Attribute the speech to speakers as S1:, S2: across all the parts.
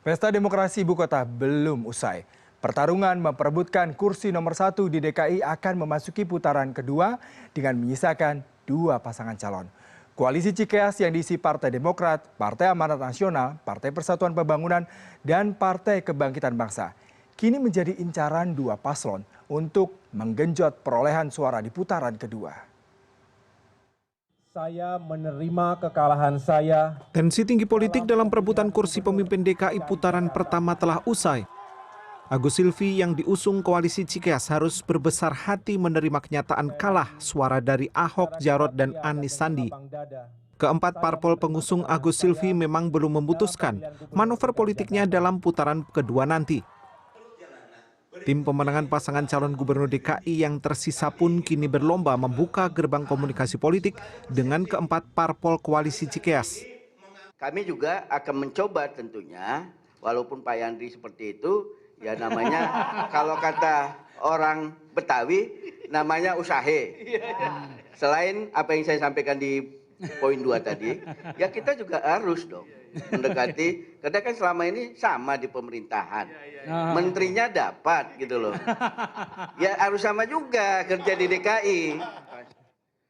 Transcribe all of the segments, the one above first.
S1: Pesta demokrasi ibu kota belum usai. Pertarungan memperebutkan kursi nomor 1 di DKI akan memasuki putaran kedua dengan menyisakan dua pasangan calon. Koalisi Cikeas yang diisi Partai Demokrat, Partai Amanat Nasional, Partai Persatuan Pembangunan, dan Partai Kebangkitan Bangsa kini menjadi incaran dua paslon untuk menggenjot perolehan suara di putaran kedua.
S2: Saya menerima kekalahan saya.
S3: Tensi tinggi politik dalam perebutan kursi pemimpin DKI putaran pertama telah usai. Agus Silvi yang diusung koalisi Cikeas harus berbesar hati menerima kenyataan kalah suara dari Ahok, Jarot, dan Anis Sandi. Keempat parpol pengusung Agus Silvi memang belum memutuskan manuver politiknya dalam putaran kedua nanti. Tim pemenangan pasangan calon gubernur DKI yang tersisa pun kini berlomba membuka gerbang komunikasi politik dengan keempat parpol koalisi Cikeas.
S4: Kami juga akan mencoba tentunya, walaupun Pak Yandri seperti itu, ya namanya kalau kata orang Betawi, namanya usahe. Selain apa yang saya sampaikan di poin 2 tadi, ya kita juga harus dong mendekati, karena kan selama ini sama di pemerintahan. Menterinya dapat gitu loh. Ya harus sama juga kerja di DKI.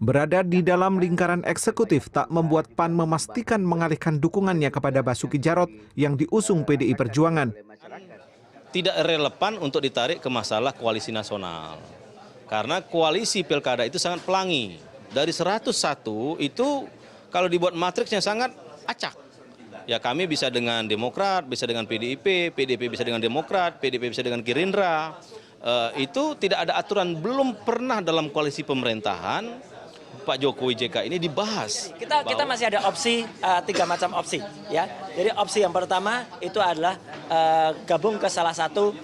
S3: Berada di dalam lingkaran eksekutif tak membuat PAN memastikan mengalihkan dukungannya kepada Basuki Jarot yang diusung PDI Perjuangan.
S5: Tidak relevan untuk ditarik ke masalah koalisi nasional. Karena koalisi pilkada itu sangat pelangi. Dari 101 itu kalau dibuat matriksnya sangat acak. Ya kami bisa dengan Demokrat, bisa dengan PDIP, PDIP bisa dengan Demokrat, PDIP bisa dengan Gerindra. Itu tidak ada aturan, belum pernah dalam koalisi pemerintahan Pak Jokowi JK ini dibahas.
S6: Kita masih ada opsi, 3 macam opsi. Ya. Jadi opsi yang pertama itu adalah gabung ke salah satu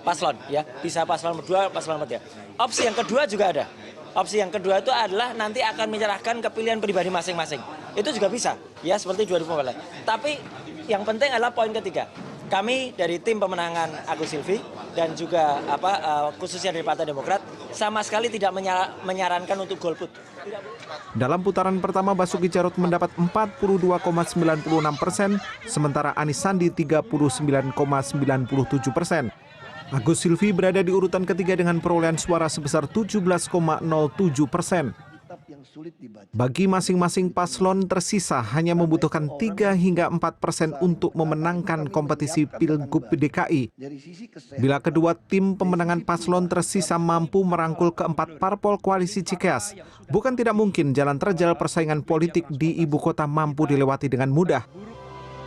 S6: paslon. Ya. Bisa paslon 2, paslon 3. Opsi yang kedua juga ada. Opsi yang kedua itu adalah nanti akan menyerahkan ke pilihan pribadi masing-masing. Itu juga bisa, ya seperti 2014. Tapi yang penting adalah poin ketiga. Kami dari tim pemenangan Agus Silvi dan juga khususnya dari Partai Demokrat sama sekali tidak menyarankan untuk golput.
S3: Dalam putaran pertama Basuki Jarot mendapat 42,96%, sementara Anis Sandi 39,97%. Agus Silvi berada di urutan ketiga dengan perolehan suara sebesar 17,07%. Bagi masing-masing paslon tersisa hanya membutuhkan 3 hingga 4% untuk memenangkan kompetisi Pilgub DKI. Bila kedua tim pemenangan paslon tersisa mampu merangkul keempat parpol koalisi Cikeas, bukan tidak mungkin jalan terjal persaingan politik di ibu kota mampu dilewati dengan mudah.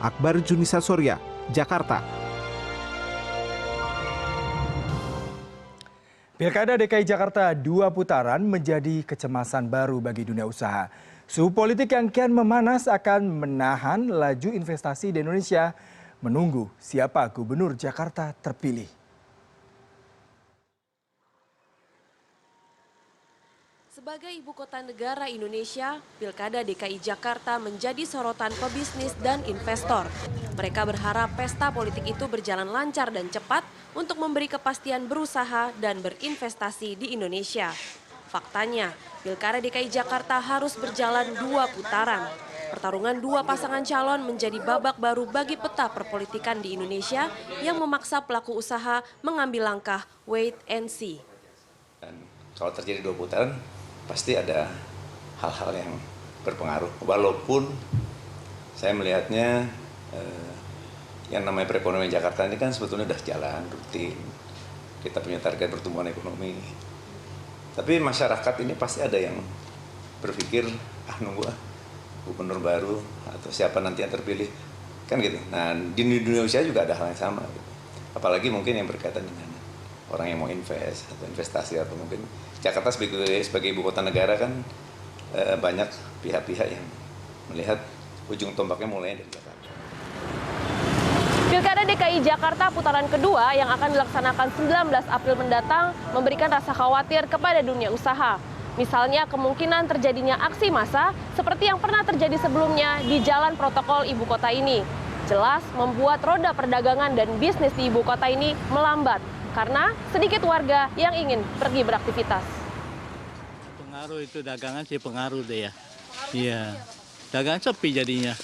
S3: Akbar Junisa Surya, Jakarta.
S1: Pilkada DKI Jakarta 2 putaran menjadi kecemasan baru bagi dunia usaha. Suhu politik yang kian memanas akan menahan laju investasi di Indonesia, menunggu siapa gubernur Jakarta terpilih.
S7: Sebagai ibu kota negara Indonesia, Pilkada DKI Jakarta menjadi sorotan pebisnis dan investor. Mereka berharap pesta politik itu berjalan lancar dan cepat untuk memberi kepastian berusaha dan berinvestasi di Indonesia. Faktanya, Pilkada DKI Jakarta harus berjalan 2 putaran. Pertarungan 2 pasangan calon menjadi babak baru bagi peta perpolitikan di Indonesia yang memaksa pelaku usaha mengambil langkah wait and see.
S8: Dan kalau terjadi 2 putaran, pasti ada hal-hal yang berpengaruh. Walaupun saya melihatnya yang namanya perekonomian Jakarta ini kan sebetulnya sudah jalan rutin. Kita punya target pertumbuhan ekonomi. Tapi masyarakat ini pasti ada yang berpikir, nunggu gubernur baru atau siapa nanti yang terpilih. Kan gitu. Nah di dunia usaha juga ada hal yang sama. Gitu. Apalagi mungkin yang berkaitan dengan orang yang mau invest atau investasi atau mungkin Jakarta sebagai ibu kota negara kan banyak pihak-pihak yang melihat ujung tombaknya mulai dari Jakarta.
S7: Pilkada DKI Jakarta putaran kedua yang akan dilaksanakan 19 April mendatang memberikan rasa khawatir kepada dunia usaha. Misalnya kemungkinan terjadinya aksi massa seperti yang pernah terjadi sebelumnya di jalan protokol ibu kota ini. Jelas membuat roda perdagangan dan bisnis di ibu kota ini melambat karena sedikit warga yang ingin pergi beraktivitas.
S9: Pengaruh itu dagangan sih pengaruh deh ya. Iya, dagangan sepi jadinya.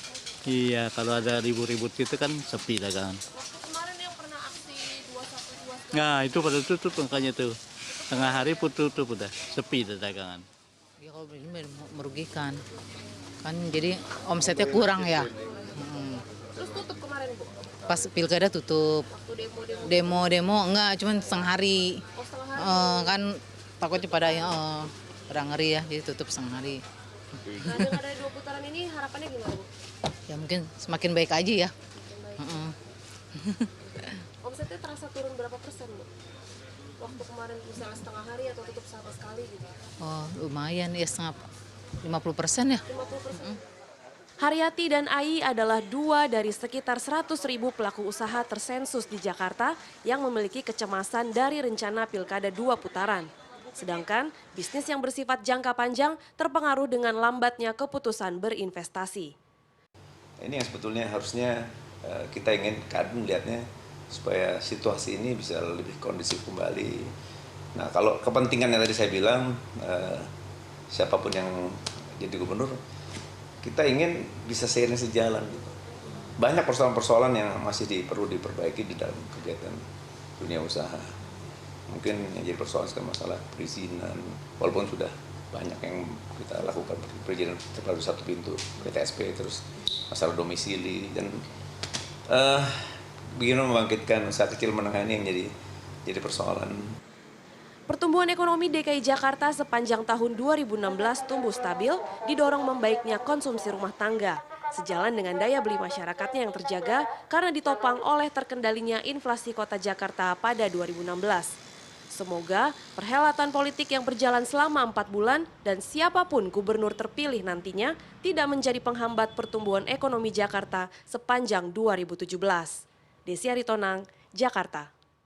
S9: Iya, kalau ada ribut-ribut gitu kan sepi dagangan.
S7: Kemarin yang pernah aksi 212
S9: Nah, itu pada tutup makanya tuh. Tengah hari pun tutup udah, sepi dagangan.
S10: Ya kalau begini merugikan. Kan jadi omsetnya kurang ya.
S7: Terus tutup kemarin, Bu?
S10: Pas pilkada tutup.
S7: Waktu demo-demo.
S10: Demo enggak, cuman setengah hari.
S7: Oh, setengah hari.
S10: Kan takutnya pada ngeri ya, jadi tutup setengah hari.
S7: Nah, dengan ada 2 putaran ini harapannya gimana, Bu?
S10: Ya mungkin semakin baik aja ya.
S7: Omsetnya terasa turun berapa persen, Bu? Waktu kemarin misalnya setengah hari atau tutup sama sekali gitu?
S10: Oh lumayan ya, 50% ya.
S7: 50%. Haryati dan Ai adalah 2 dari sekitar 100.000 pelaku usaha tersensus di Jakarta yang memiliki kecemasan dari rencana pilkada 2 putaran. Sedangkan bisnis yang bersifat jangka panjang terpengaruh dengan lambatnya keputusan berinvestasi.
S8: Ini yang sebetulnya harusnya kita ingin melihatnya supaya situasi ini bisa lebih kondusif kembali. Nah, kalau kepentingan yang tadi saya bilang, siapapun yang jadi gubernur, kita ingin bisa seiring sejalan. Gitu. Banyak persoalan-persoalan yang masih perlu diperbaiki di dalam kegiatan dunia usaha. Mungkin yang jadi persoalan sekarang masalah perizinan, walaupun sudah banyak yang kita lakukan, perizinan terpadu 1 pintu, PTSP, terus masalah domisili, dan bagaimana membangkitkan usaha kecil menengah ini yang jadi persoalan.
S7: Pertumbuhan ekonomi DKI Jakarta sepanjang tahun 2016 tumbuh stabil, didorong membaiknya konsumsi rumah tangga. Sejalan dengan daya beli masyarakatnya yang terjaga karena ditopang oleh terkendalinya inflasi kota Jakarta pada 2016. Semoga perhelatan politik yang berjalan selama 4 bulan dan siapapun gubernur terpilih nantinya tidak menjadi penghambat pertumbuhan ekonomi Jakarta sepanjang 2017. Desi Aritonang, Jakarta.